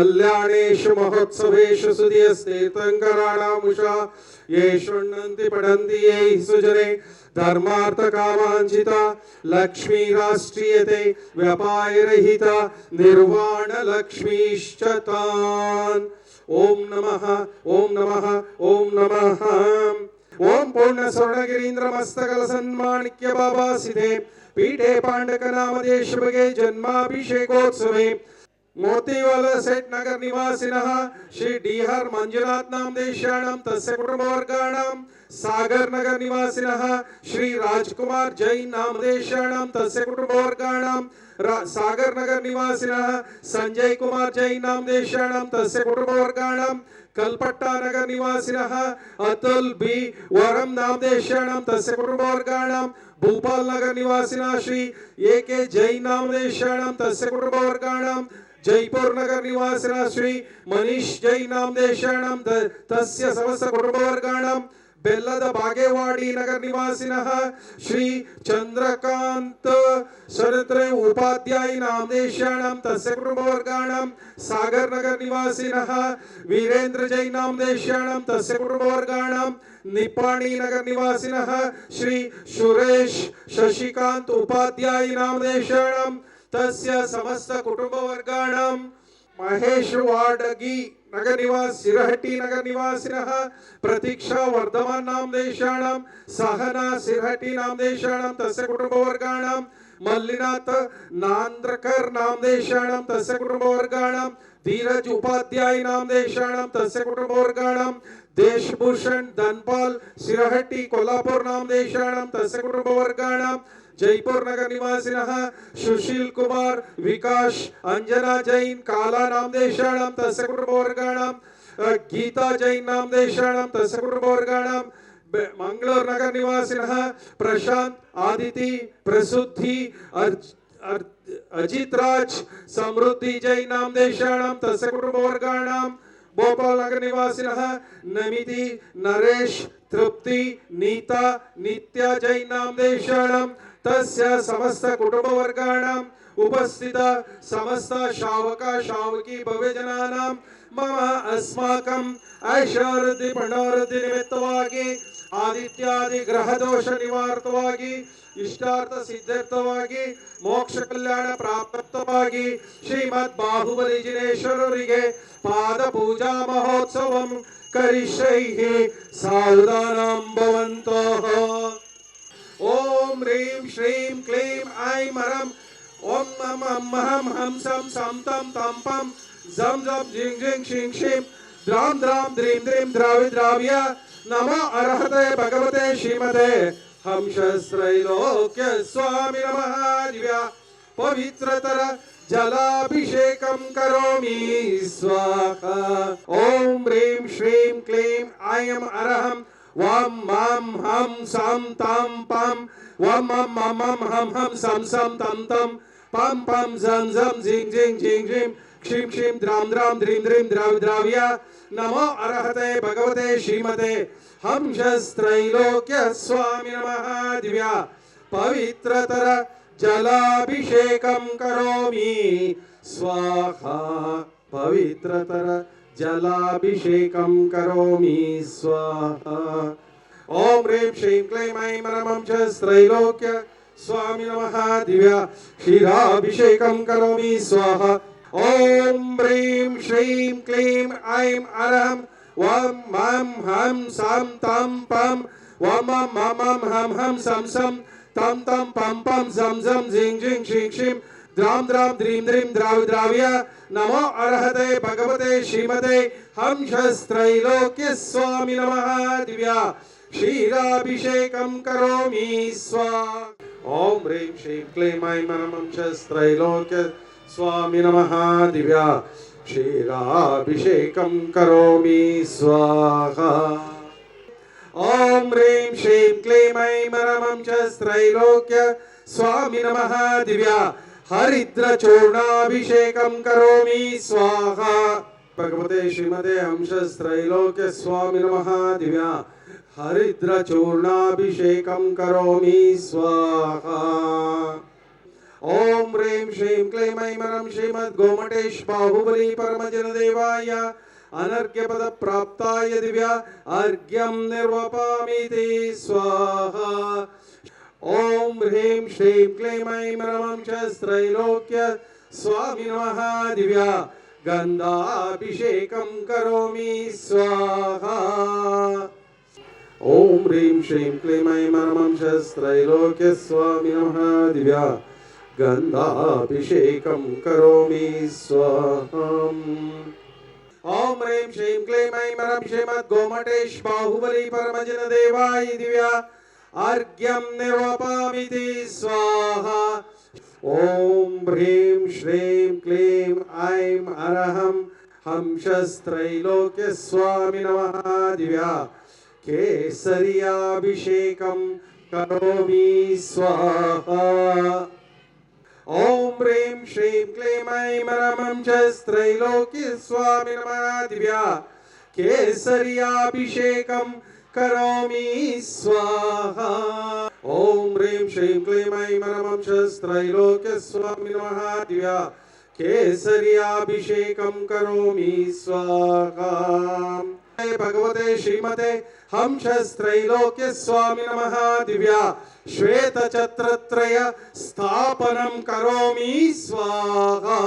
कल्याणेषु महोत्सवेषु सुधीयस्तीर्थङ्कराणामुषा ये शृण्वन्ति पठन्ति ये सुजने धर्मार्थ कामांचिता लक्ष्मी राष्ट्रीयते व्यापारहिता निर्वाण लक्ष्मीश्च तान्। ओम नमः ओम नमः ओम नमः। ओम पूर्ण स्वर्णगिरीन्द्र मस्तकल सन्माणिक्य बाबा सिद्धे पीठे पांडक नामदेश भगे जन्माभिषेकोत्सवे मोतीवाला सेठ नगर निवासिनः श्री डीहर मंजुनाथ नामदेशाणां तस्य कुटुंबवर्गाणां सागर नगर निवासिनः श्री राजकुमार जैन नामदेशाणां तस्य कुटुंबवर्गाणां सागर नगर निवासिनः संजय कुमार जैन नामदेशाणां तस्य कुटुंबवर्गाणां कलपट्टा नगर निवासिनः अतुल बी वरम नामदेशाणां तस्य कुटुंबवर्गाणां भूपाल नगर निवासिनः श्री ए.के. जैन नामदेशाणां तस्य कुटुंबवर्गाणां जयपुर नगर निवासिनः श्री मनीष जैन नामदेशाणां तस्य समस्त कुटुंबवर्गाणां बेल्लद बागेवाड़ी नगर निवासिनः श्री चंद्रकांत शरत्र उपाध्याय नामदेशाणां तस्य कुटुंबवर्गाणां सागर नगर निवासिनः वीरेंद्र जैन नामदेशाणां तस्य कुटुंबवर्गाणां निपाणी नगर निवासिनः श्री सुरेश शशिकांत उपाध्याय नामदेशाणां तस्य समस्त कुटुंबवर्गाणां महेश वाडगी नगर निवास सिरहट्टी नगर निवासिनः प्रतीक्षा वर्धमान नामदेशाणां सहना सिरहट्टी नामदेशाणां तस्य कुटुंबवर्गाणां मल्लिनाथ नांद्रकर नामदेशाणां तस्य कुटुंबवर्गाणां धीरज उपाध्याय नामदेशाणां तस्य कुटुंबवर्गाणां देशभूषण धनपाल सिरहट्टी कोल्हापुर नामदेशाणां तस्य कुटुंबवर्गाणां जयपुर नगर निवासिनः सुशील कुमार विकास अंजना जैन काला नामदेशाणां तस्य कुटुंबवर्गाणां गीता जैन नामदेशाणां तस्य कुटुंबवर्गाणां मंगलोर नगर निवासिनः प्रशांत आदिति प्रसुद्धि अजित राज समृद्धि जैन नामदेशाणां तस्य कुटुंबवर्गाणां भोपाल नगर निवासिनः नमिति नरेश तृप्ति नीता नित्या जैन नामदेशाणां तस्य समस्त कुटुंबवर्गाणां उपस्थित समस्त शावका शावकी भव्यजनानां मम अस्माकं ऐश्वर्य पणोरति निमित्तವಾಗಿ आदित्यादि ग्रह दोष निवारतವಾಗಿ इष्टार्थ सिद्धार्थವಾಗಿ मोक्ष कल्याण प्राप्तವಾಗಿ श्रीमद् बाहुबली जिनेश्वरರಿಗೆ पाद पूजा महोत्सवं करिष्ये सावधानं भवन्तः। ओम ह्रीं श्रीं क्लीं ऐं ह्रं ओम मम महं हं सं सं तं तं पं झं झं झिं झिं शिं शिं द्रां द्रां द्रीं द्रीं द्रावि द्राव्य नमो अर्हते भगवते श्रीमते हंसत्रैलोक्य स्वामी नमः दिव्या पवित्रतर जलाभिषेकं करोमि स्वाहा। ओम ह्रीं श्रीं क्लीं ऐं ह्रं वम मम हम सम तम पम वम मम मम हम सम सम तम तम पम पम झम झम झिं झिं झिं झिं क्षिं क्षिं द्रां द्रां द्रीं द्रीं द्रावि द्राव्य नमो अर्हते भगवते श्रीमते हंसत्रैलोक्य स्वामी नमः दिव्या पवित्रतर जलाभिषेकं करोमि स्वाहा। पवित्रतर जलाभिषेकं करोमि स्वाहा। ओम ह्रीं श्रीं क्लीं ऐं ह्रं त्रैलोक्य स्वामी नमः दिव्या क्षीराभिषेकं करोमि स्वाहा। ओम ह्रीं श्रीं क्लीं ऐं ह्रं वम मम हम सम तम पम वम मम हम सम सम तम तम पम पम झम झम झिं झिं शिं शिं द्रां द्रां द्रीं द्रीं द्रावि द्राव्य नमो अर्हते भगवते श्रीमते हंसत्रैलोक्य स्वामी नमः दिव्या क्षीराभिषेकं करोमि स्वाहा। ओम ह्रीं श्रीं क्लीं ऐं ह्रं त्रैलोक्य स्वामी नमः दिव्या क्षीराभिषेकं करोमि स्वाहा। ओम ह्रीं श्रीं क्लीं ऐं ह्रं त्रैलोक्य स्वामी नमः दिव्या हरिद्र चूर्णाभिषेकं करोमि स्वाहा। भगवते श्रीमते हंसत्रैलोक्य स्वामी नमः दिव्या हरिद्र चूर्णाभिषेकं करोमि स्वाहा। ओम ह्रीं श्रीं क्लीं ऐं मरं श्रीमद् गोमटेश बाहुबली परमजन देवाय अनर्घ्यपद प्राप्ताय दिव्या अर्घ्यं निर्वपामीति स्वाहा। ओम ह्रीं श्रीं क्लीं ऐं मरं त्रैलोक्य स्वामी नमः दिव्या गंधाभिषेकं करोमि स्वाहा। ओम ह्रीं श्रीं क्लीं ऐं मरं त्रैलोक्य स्वामी नमः दिव्या गंधाभिषेकं करोमि स्वाहा। ओम ह्रीं श्रीं क्लीं ऐं मरं श्रीमद् गोमटेश बाहुबली परमजन देवाय दिव्या अर्घ्यं निर्वपामीति स्वाहा। ओम ह्रीं श्रीं क्लीं ऐं अरहं हंसस्त्रैलोक्य स्वामी नमः दिव्या केसरियाभिषेकं करोमि स्वाहा। ओम ह्रीं श्रीं क्लीं ऐं मरं त्रैलोक्य स्वामी नमः दिव्या केसरियाभिषेकं करोमि स्वाहा। ओम ह्रीं श्रीं क्लीं ऐं मरं त्रैलोक्य स्वामी नमः दिव्या केसरियाभिषेकं करोमि स्वाहा। भगवते श्रीमते हंसस्त्रैलोक्य स्वामी नमः दिव्या श्वेत छत्रत्रय स्थापनं करोमि स्वाहा।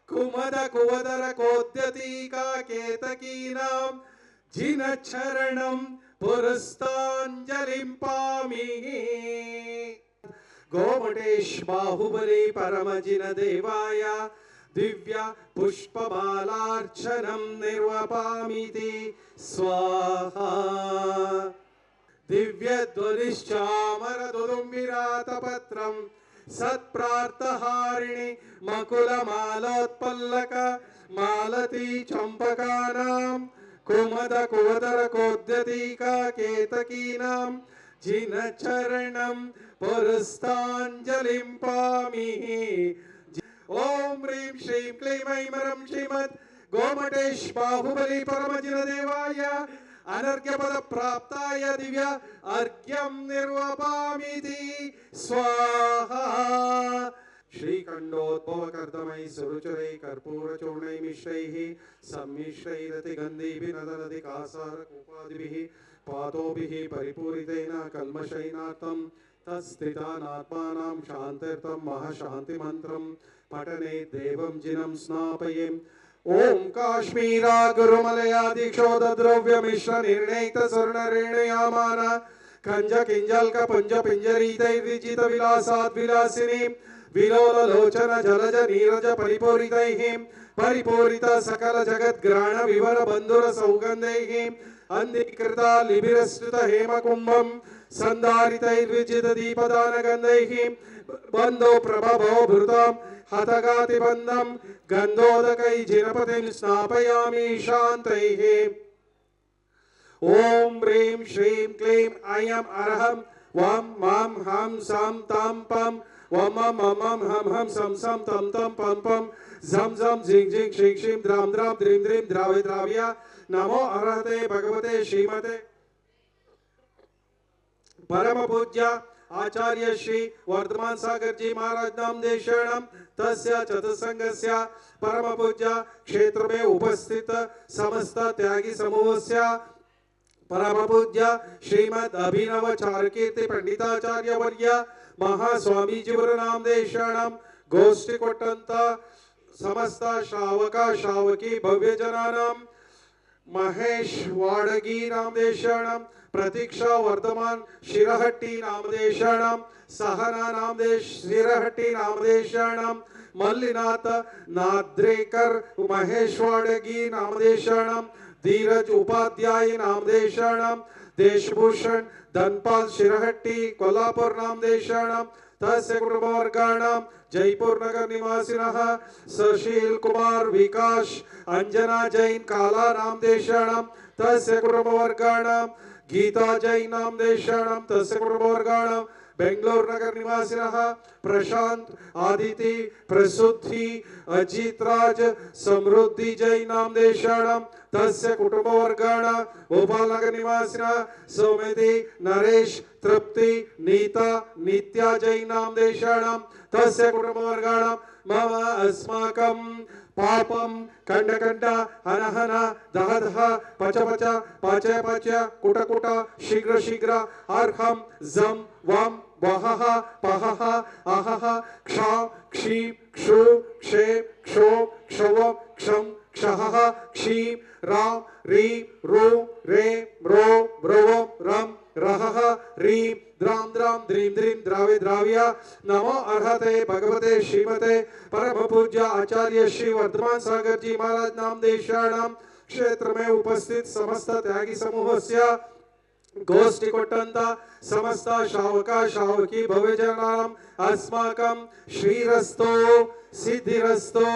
कुमद कुवदर कोद्यतीका केतकीनां जिनचरणं पुरस्ताञ्जलिं पामि। गोमटेश बाहुबली परमजिन देवाय दिव्या पुष्पमालार्चनं निर्वपामीति स्वाहा। दिव्य ध्वनिश्चामर दुदुम्बिरातपत्रं सत्प्रार्थहारिणि मकुलमालोत्पल्लक मालती चंपकानां कुमद कुवदर कोद्यतीका केतकीनां जिनचरणं पुरस्ताञ्जलिं पामि। ओम ह्रीं श्रीं क्लीं ऐं मरं श्रीमद् गोमटेश बाहुबली परमजिन देवाय अनर्घ्यपद प्राप्ताय दिव्या अर्घ्यं निर्वपामीति स्वाहा। श्रीखण्डोद्भवकर्दमै सुरुचिरै कर्पूरचूर्णै मिश्रैः सम्मिश्रैरतिगन्धैर्नदनदिकासारकूपादिभिः पादोभिः परिपूरितेन कल्मषैनार्थं तत्स्थितानात्मानां शान्त्यर्थं महाशान्तिमन्त्रं पठने देवं जिनं स्नापयेम्। ओम काश्मीरा गुरुमलया दीक्षोद द्रव्य मिश्र निर्णयित स्वर्ण रेणुयामान कंज किंजल्क पुंज पिंजरीतैर्विजित विलासात् विलासिनी विलोल लोचन जलज नीरज परिपूरितैः परिपूरित सकल जगत् ग्राण विवर बंधुर सौगंधैः अंधीकृता लिभिरस्तुत हेम कुंभं संधारितैर्विजित दीपदान गंधैः बंधो प्रभवो भृतं हतगाति बंधं गंधोदकै जिनपतिं स्नापयामि शान्तैः। ओम ह्रीं श्रीं क्लीं ऐं अरहं वं मं हं सं तं पं वं मं मं हं हं सं सं तं तं पं पं झं झं झिं झिं श्रीं श्रीं द्रां द्रां द्रीं द्रीं द्रावय द्राव्या। नमो अरहते भगवते श्रीमते परम पूज्य आचार्य श्री वर्धमान सागर जी महाराज नामदेशरणं तस्य चतुसंघस्य परम पूज्य क्षेत्र में उपस्थित समस्त त्यागी समूहस्य परम पूज्य श्रीमद अभिनव चारुकीर्ति पंडिताचार्य वर्य महास्वामी जी गुरु नामदेशरणं गोष्ठी कोट्टंत समस्त श्रावका श्रावकी भव्य जनानां महेश वाडगी नामदेशरणं प्रतीक्षा वर्धमान शिरहट्टी नामदेशरणं सहना नामदेश शिरहट्टी नामदेशरणं मल्लिनाथ नाद्रेकर महेशवाड़गी नामदेशरणं धीरज उपाध्याय नामदेशरणं देशभूषण धनपाल शिरहट्टी कोल्हापुर नामदेशरणं तस्य कुटुंबवर्गाणां जयपुर नगर निवासिनः सुशील कुमार विकास अंजना जैन काला नामदेशरणं तस्य कुटुंबवर्गाणां गीता जैन नामदेशरणं तस्य कुटुंबवर्गाणां बेंगलोर नगर निवासिनः प्रशांत आदिति प्रसुद्धि अजितराज समृद्धि जय नामदेशाणां तस्य कुटुंबवर्गाणां भोपाल नगर निवासिनः सौमिति नरेश तृप्ति नीता नित्या जय नामदेशाणां तस्य कुटुंबवर्गाणां मम अस्माकं पापम कंड कंड हन हन दह दह पच पच पच पच कुट कुट शीघ्र शीघ्र अर्हम जम वम वहह पहह अहह क्ष क्षी क्षु क्षे क्षो क्षव क्षम क्षहः क्षीम राम री रू रे रो ब्रव रम रहः रीम द्राम द्राम द्रीम द्रीम द्रावे द्राव्या नमो अर्हते भगवते श्रीमते परम पूज्य आचार्य श्री वर्धमान सागर जी महाराज नामदेशाणां क्षेत्र में उपस्थित समस्त त्यागी समूहस्य गोष्ठी कोट्टंत समस्त शावका शावकी भवजनानाम् अस्माकं श्रीरस्तो सिद्धिरस्तो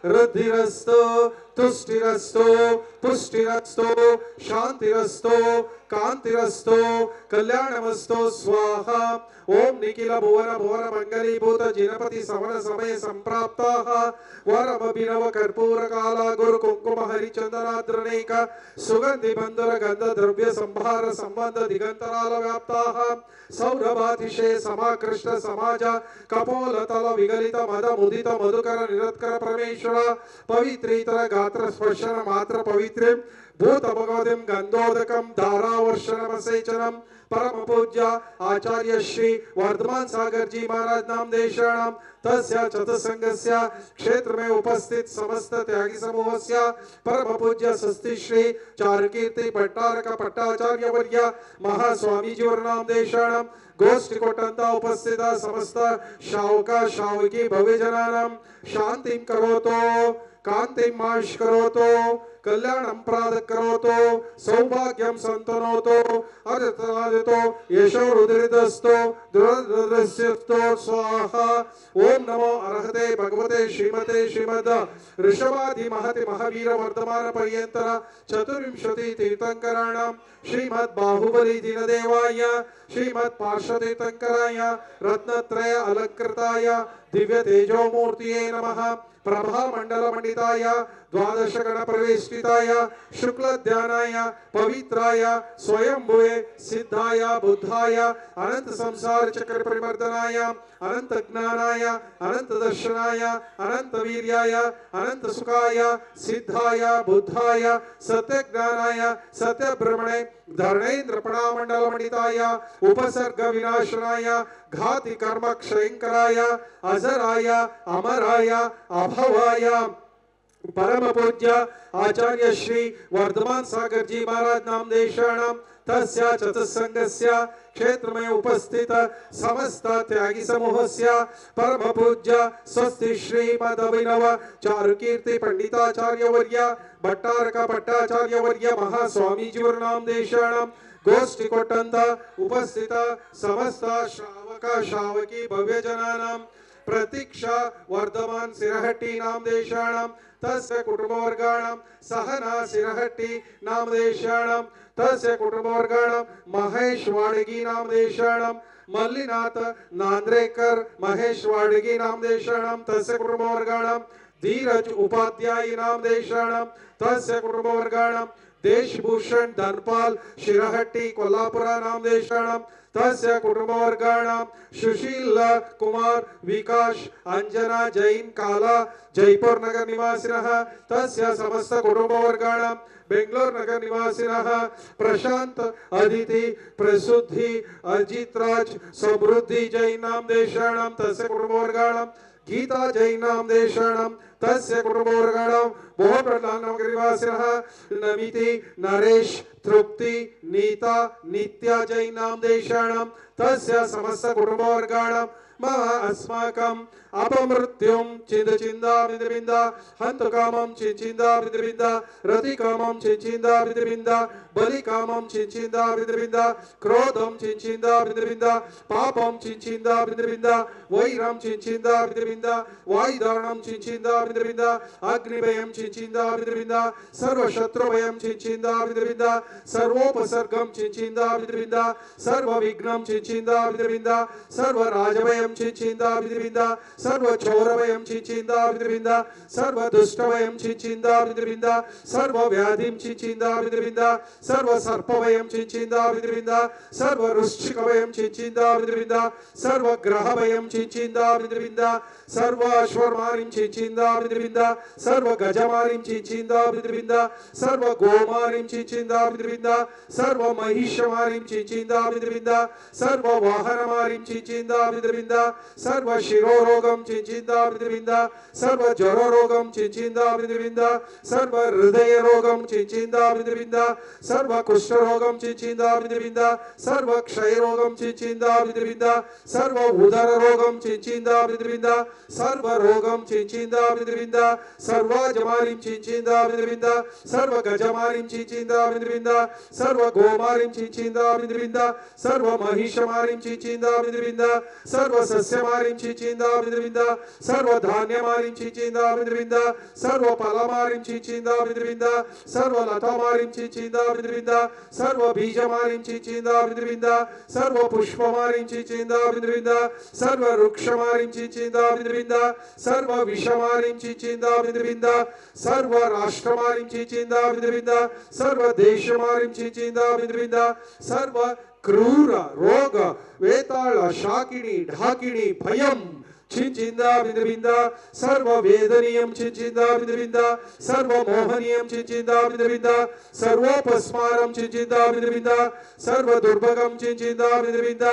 रुद्धिरस्तो तुष्टिरस्तो पुष्टिरस्तो शांतिरस्तो कांतिरस्तो कल्याणमस्तो स्वाहा ओम निखिल भुवन भुवन मंगलीभूत जिनपति सवन समय संप्राप्ताः वरमभिनव कर्पूर काला गुरु कुंकुम हरिचंदनाद्रनेक सुगंधि बंधुर गंध द्रव्य संभार संबंध दिगंतराल व्याप्ताः सौरभातिशय समाकृष्ट समाज कपोल तल विगलित मद मुदित मधुकर निरत्कर परमेश्वर पवित्रेतर गात्र स्पर्शन मात्र पवित्र भूत भगवतीं गंधोदकं धारावर्षणमसेचनम परम पूज्य आचार्य श्री वर्धमान सागर जी महाराज नामदेशाणां तस्य चतुसंघस्य क्षेत्र में उपस्थित समस्त त्यागी समूहस्य परम पूज्य स्वस्ति श्री चारुकीर्ति भट्टारक भट्टाचार्य वर्य महास्वामीजी नामदेशाणां गोष्ठी कोट्टंत उपस्थित समस्त शावका शावकी भव्यजनानां शांतिं करोतु कांतिं माश करोतु कल्याणं प्राद करोतु सौभाग्यं संतनोतु अर्थनादितो यशो रुद्रिदस्तो दुरदृश्यस्तो स्वाहा ओम नमो अर्हते भगवते श्रीमते श्रीमद ऋषभादि महति महावीर वर्धमान पर्यंतर चतुर्विंशति तीर्थंकराणां श्रीमद बाहुबली दीनदेवाय श्रीमद पार्श्वतीर्थंकराय रत्नत्रय अलंकृताय दिव्य तेजोमूर्तिये नमः प्रभा मंडल मंडिताय द्वादश गण प्रवेशिताय शुक्ल ध्यानाय पवित्राय स्वयंभुवे सिद्धाय बुद्धाय अनंत संसार चक्र परिवर्तनाय अनंत ज्ञानाय अनंत दर्शनाय अनंत वीर्याय अनंत सुखाय सिद्धाय बुद्धाय सत्य ज्ञानाय सत्य ब्रह्मणे धरणेन्द्र प्रणामंडल मंडिताय उपसर्ग विनाशनाय घाति कर्म क्षयंकराय अजराय अमराय अभवाय परम पूज्य आचार्य श्री वर्धमान सागर जी महाराज नामदेशाणां तस्य चतुस्संघस्य क्षेत्र में उपस्थित समस्त त्यागी समूहस्य परम पूज्य स्वस्ति श्रीमद अभिनव चारुकीर्ति पंडिताचार्य वर्य भट्टारक भट्टाचार्य वर्य महास्वामीजी नामदेशाणां गोष्ठी कोट्टंत उपस्थित समस्त श्रावका श्रावकी भव्यजनानां प्रतीक्षा वर्धमान सिरहट्टी नामदेशाणां तस्य कुटुंबवर्गाणां सहना सिरहट्टी नामदेशाणां तस्य कुटुंबवर्गाणां महेश वाडगी नामदेशाणां मल्लिनाथ नांद्रेकर महेश वाडगी नामदेशाणां तस्य कुटुंबवर्गाणां धीरज उपाध्याय नामदेशाणां तस्य कुटुंबवर्गाणां देशभूषण धनपाल शिरहट्टी कोल्हापुर नामदेशाणां तस्य कुटुंबवर्गाणां सुशील कुमार विकास अंजना जैन काला जयपुर नगर निवासिनः तस्य समस्त कुटुंबवर्गाणां बेंगलोर नगर निवासिनः प्रशांत अदिति प्रसुद्धि अजितराज समृद्धि जैन नामदेशाणां तस्य कुटुंबवर्गाणां गीता जैन नामदेशाणां तस्य कुटुंबवर्गाणां नगर निवासिनः नमिति नरेश तृप्ति नीता नित्या जैन नामदेशाणां तस्य समस्त कुटुंबवर्गाणां मम अस्माकं अपमृत्युं चिंदा बिंदा हंतकामं चिंदा बिंदा रतिकामं चिंदा बिंदा బలికామం చించిందా బింద క్రోధం చించిందా బింద పాపం చించిందా బింద వైరం చించిందా బింద వాయుదానం చించిందా బింద అగ్నిభయం చించిందా బింద సర్వశత్రుభయం చించిందా బింద సర్వోపసర్గం చించిందా బింద సర్వ విఘ్నం చించిందా బింద సర్వ రాజభయం చించిందా బింద సర్వ చోరభయం చించిందా బింద సర్వ దుష్టభయం చించిందా బింద సర్వ వ్యాధిం చించిందా బింద సర్వ సర్పభయం చించిందా బింద సర్వ వృశ్చికభయం చించిందా బింద సర్వ గ్రహభయం చించిందా బింద సర్వ అశ్వర్మారిం చించిందా బింద సర్వ గజమారిం చించిందా బింద సర్వ గోమారిం చించిందా బింద సర్వ మహిషమారిం చించిందా బింద సర్వ వాహనమారిం చించిందా బింద సర్వ శిరోరోగం చించిందా బింద సర్వ జ్వరరోగం చించిందా బింద సర్వ హృదయ రోగం చించిందా బింద సర్వ కుష్ఠరోగం చించిందా బింద సర్వ క్షయరోగం చించిందా బింద సర్వ ఉదర రోగం చించిందా బింద సర్వ రోగం చించిందా బింద సర్వ జమారిం చించిందా బింద సర్వ గజమారిం చించిందా బింద సర్వ గోమారిం చించిందా బింద సర్వ మహిషమారిం చించిందా బింద సర్వ సస్యమారిం చించిందా బింద సర్వ ధాన్యమారిం చించిందా బింద సర్వ ఫలమారిం చించిందా బింద సర్వ లతమారిం చించిందా బింద సర్వ బీజమారిం చించిందా బింద సర్వ పుష్పమారిం చించిందా బింద సర్వ వృక్షమారిం చించిందా బింద సర్వ విషమారిం చించిందా బింద సర్వ రాష్ట్రమారిం చించిందా బింద సర్వ దేశమారిం చించిందా బింద సర్వ క్రూర రోగ వేతాళ శాకిని ఢాకిని భయం చించిందా బింద సర్వ వేదనీయం చించిందా బింద సర్వ మోహనీయం చించిందా బింద సర్వోపస్మారం చించిందా బింద సర్వ దుర్భగం చించిందా బింద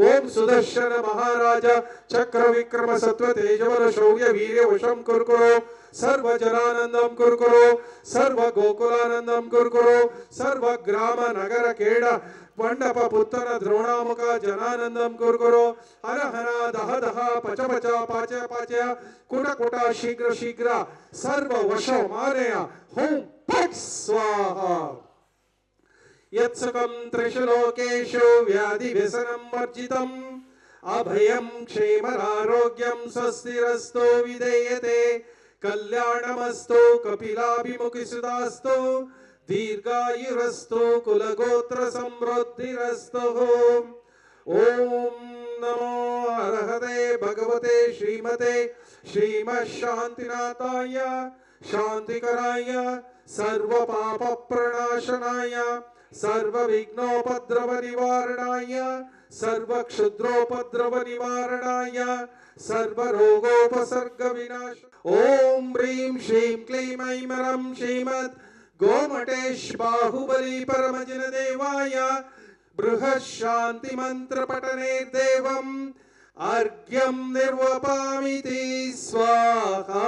ఓం సుదర్శన మహారాజ చక్ర విక్రమ సత్వ తేజవర శౌర్య వీర్య వశం కురుకురో सर्व जनानंदम कुरुकुरो सर्व गोकुलानंदम कुरुकुरो सर्व ग्राम नगर केड मंडप पुत्र द्रोणामुख जनानंदम कुरुकुरो हर हर दह दह पच पच पाच पाच कुट कुट शीघ्र शीघ्र सर्व वश मानय होम पट स्वाहा यत्सुखं त्रिशलोकेषु व्याधि व्यसनं वर्जितं अभयं क्षेमरारोग्यं स्वस्तिरस्तो विधेयते कल्याणमस्तु कपिलाभिमुखिसुतास्तु दीर्घायुरस्तु कुलगोत्र समृद्धिरस्तु ओम नमो अर्हते भगवते श्रीमते श्रीमशान्तिनाथाय शान्तिकराय सर्व पाप प्रणाशनाय सर्व विघ्नोपद्रव निवारणाय सर्व क्षुद्रोपद्रव निवारणाय सर्व रोगोपसर्ग विनाश ओम ह्रीं श्रीं क्लीं ऐं मरं श्रीमद् गोमटेश बाहुबली परमजन देवाय बृहत् शांति मंत्र पठने देवम् अर्घ्यं निर्वपामिति स्वाहा।